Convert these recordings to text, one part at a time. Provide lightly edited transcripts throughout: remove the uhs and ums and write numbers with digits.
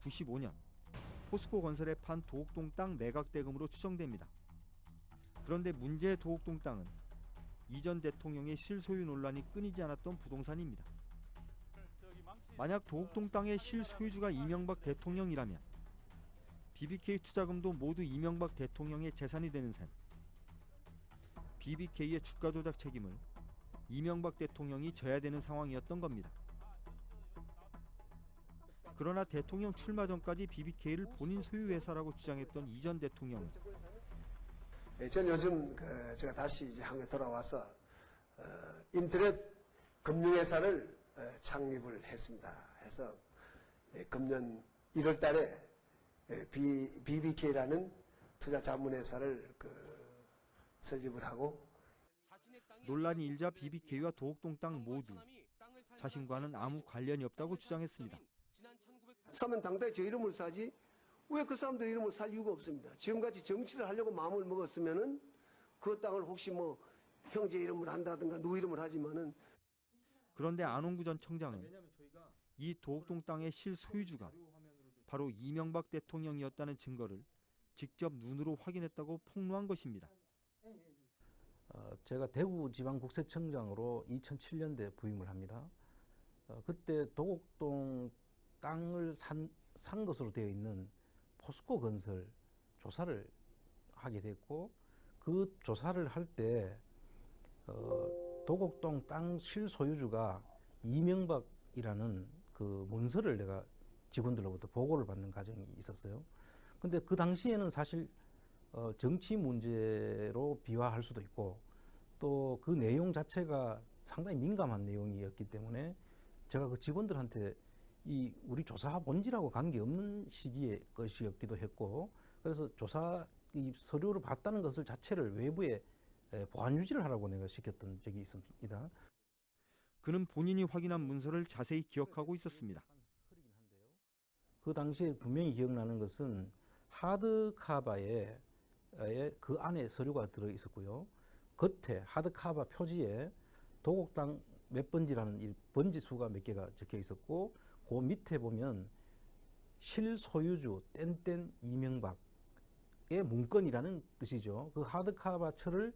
1995년 포스코 건설에 판 도곡동 땅 매각 대금으로 추정됩니다. 그런데 문제의 도곡동 땅은 이전 대통령의 실소유 논란이 끊이지 않았던 부동산입니다. 만약 도곡동 땅의 실소유주가 이명박 대통령이라면 BBK 투자금도 모두 이명박 대통령의 재산이 되는 셈. BBK의 주가 조작 책임을 이명박 대통령이 져야 되는 상황이었던 겁니다. 그러나 대통령 출마 전까지 BBK를 본인 소유 회사라고 주장했던 이 전 대통령은 전 요즘 제가 다시 이제 한국에 돌아와서 인터넷 금융회사를 창립을 했습니다. 해서 금년 1월 달에 BBK라는 투자 자문회사를 설립을 하고 논란이 일자 BBK와 도곡동 땅 모두 자신과는 아무 관련이 없다고 주장했습니다. 사면 당당히 제 이름을 사지 왜 그 사람들 이름을 살 이유가 없습니다. 지금같이 정치를 하려고 마음을 먹었으면은 그 땅을 혹시 뭐 형제 이름을 한다든가 누구 이름을 하지만은. 그런데 안홍구 전 청장은 이 도곡동 땅의 실소유주가 바로 이명박 대통령이었다는 증거를 직접 눈으로 확인했다고 폭로한 것입니다. 제가 대구지방국세청장으로 2007년도에 부임을 합니다. 그때 도곡동 땅을 산 것으로 되어 있는 포스코 건설 조사를 하게 됐고, 그 조사를 할 때 도곡동 땅 실소유주가 이명박이라는 그 문서를 내가 직원들로부터 보고를 받는 과정이 있었어요. 근데 그 당시에는 사실 정치 문제로 비화할 수도 있고 또 그 내용 자체가 상당히 민감한 내용이었기 때문에 제가 그 직원들한테 이 우리 조사 본질하고 관계없는 시기의 것이었기도 했고, 그래서 조사 이 서류를 봤다는 것을 자체를 외부에 보안 유지를 하라고 내가 시켰던 적이 있습니다. 그는 본인이 확인한 문서를 자세히 기억하고 있었습니다. 그 당시에 분명히 기억나는 것은 하드카바에 그 안에 서류가 들어 있었고요. 겉에 하드카바 표지에 도곡땅 몇 번지라는 이 번지 수가 몇 개가 적혀 있었고, 그 밑에 보면 실소유주 땡땡 이명박의 문건이라는 뜻이죠. 그 하드카바 철을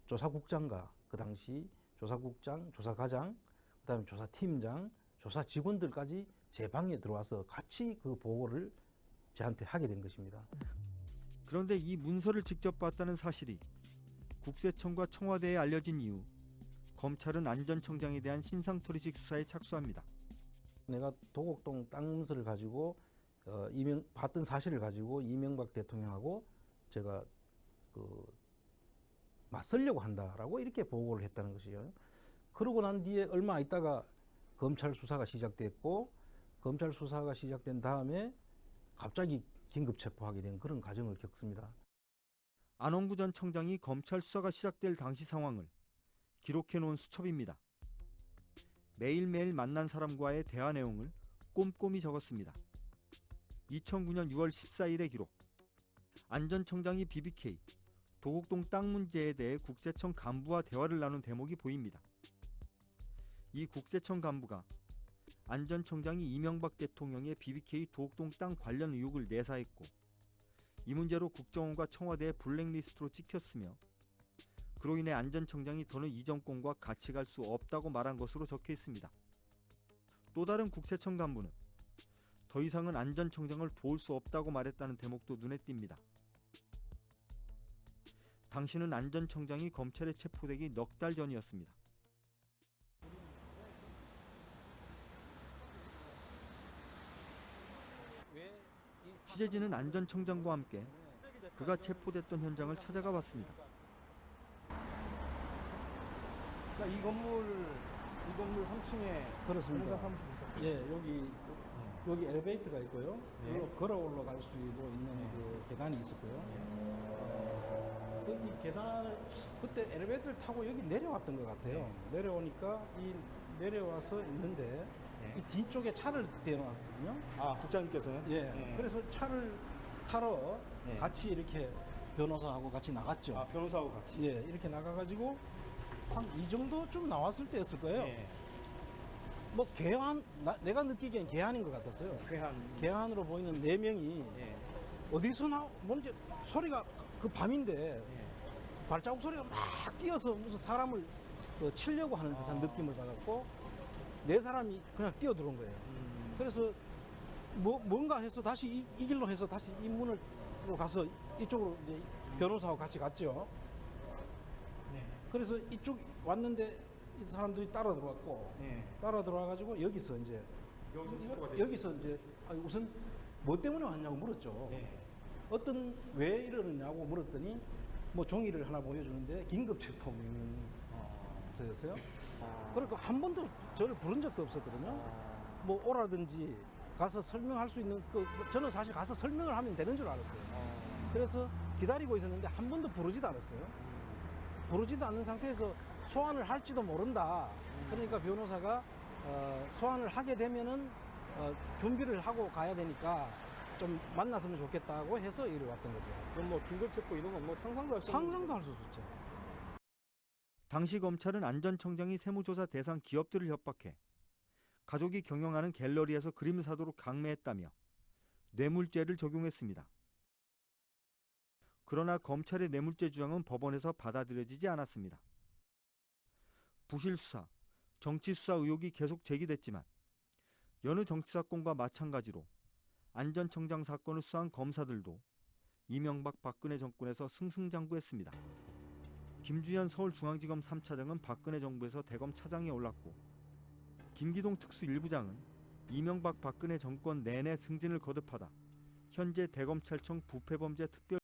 조사국장과 그 당시 조사국장, 조사과장, 그다음에 조사팀장, 조사 직원들까지 제 방에 들어와서 같이 그 보고를 저한테 하게 된 것입니다. 그런데 이 문서를 직접 봤다는 사실이 국세청과 청와대에 알려진 이후 검찰은 안 전 청장에 대한 신상토리식 수사에 착수합니다. 내가 도곡동 땅 문서를 가지고 봤던 사실을 가지고 이명박 대통령하고 제가 맞서려고 한다라고 이렇게 보고를 했다는 것이죠. 그러고 난 뒤에 얼마 있다가 검찰 수사가 시작됐고, 검찰 수사가 시작된 다음에 갑자기 긴급 체포하게 된 그런 과정을 겪습니다. 안홍구 전 청장이 검찰 수사가 시작될 당시 상황을 기록해 놓은 수첩입니다. 매일매일 만난 사람과의 대화 내용을 꼼꼼히 적었습니다. 2009년 6월 14일의 기록. 안 전 청장이 BBK, 도곡동 땅 문제에 대해 국세청 간부와 대화를 나눈 대목이 보입니다. 이 국세청 간부가 안 전 청장이 이명박 대통령의 BBK 도곡동 땅 관련 의혹을 내사했고, 이 문제로 국정원과 청와대의 블랙리스트로 찍혔으며, 그로 인해 안 전 청장이 더는 이 정권과 같이 갈 수 없다고 말한 것으로 적혀 있습니다. 또 다른 국세청 간부는 더 이상은 안 전 청장을 도울 수 없다고 말했다는 대목도 눈에 띕니다. 당시는 안 전 청장이 검찰에 체포되기 넉 달 전이었습니다. 취재진은 안 전 청장과 함께 그가 체포됐던 현장을 찾아가 봤습니다. 그러니까 이 건물 3층에 그렇습니다. 사무실 있었고. 예, 여기 엘리베이터가 있고요. 네. 걸어 올라갈 수 있는 그 계단이 있었고요. 이 계단을 그때 엘리베이터를 타고 여기 내려왔던 것 같아요. 내려오니까 내려와서 있는데 이 뒤쪽에 차를 대놓았거든요. 아, 국장님께서요? 예. 그래서 차를 타러 같이 이렇게 변호사하고 같이 나갔죠. 아, 변호사하고 같이. 예, 이렇게 나가가지고 한 이 정도 좀 나왔을 때였을 거예요. 뭐 내가 느끼기엔 개한인 것 같았어요. 개한으로 보이는 4명이 예. 어디서 뭔지 소리가 그 밤인데 예. 발자국 소리가 막 뛰어서 무슨 사람을 치려고 하는 듯한 느낌을 받았고 4사람이 그냥 뛰어들어온 거예요. 그래서 뭔가 해서 다시 이 길로 해서 다시 이 문으로 가서 이쪽으로 이제 변호사하고 같이 갔죠. 네. 그래서 이쪽 왔는데 이 사람들이 따라 들어왔고 예. 따라 들어와가지고 여기서 이제 여기서 이제 우선 뭐 때문에 왔냐고 물었죠. 예. 왜 이러느냐고 물었더니 뭐 종이를 하나 보여주는데 긴급 체포 명령서였어요. 그러니까 한 번도 저를 부른 적도 없었거든요. 뭐 오라든지 가서 설명할 수 있는 저는 사실 가서 설명을 하면 되는 줄 알았어요. 그래서 기다리고 있었는데 한 번도 부르지도 않았어요. 부르지도 않는 상태에서 소환을 할지도 모른다. 그러니까 변호사가 소환을 하게 되면은 준비를 하고 가야 되니까 좀 만났으면 좋겠다고 해서 이리 왔던 거죠. 그럼 뭐 긴급체포 이런 건 뭐 상상도 할 수 없는 상상도 할 수 없죠. 당시 검찰은 안전청장이 세무조사 대상 기업들을 협박해 가족이 경영하는 갤러리에서 그림 사도록 강매했다며 뇌물죄를 적용했습니다. 그러나 검찰의 뇌물죄 주장은 법원에서 받아들여지지 않았습니다. 부실수사, 정치수사 의혹이 계속 제기됐지만 여느 정치사건과 마찬가지로 안전청장 사건을 수사한 검사들도 이명박 박근혜 정권에서 승승장구했습니다. 김주현 서울중앙지검 3차장은 박근혜 정부에서 대검 차장에 올랐고 김기동 특수 1부장은 이명박 박근혜 정권 내내 승진을 거듭하다 현재 대검찰청 부패범죄 특별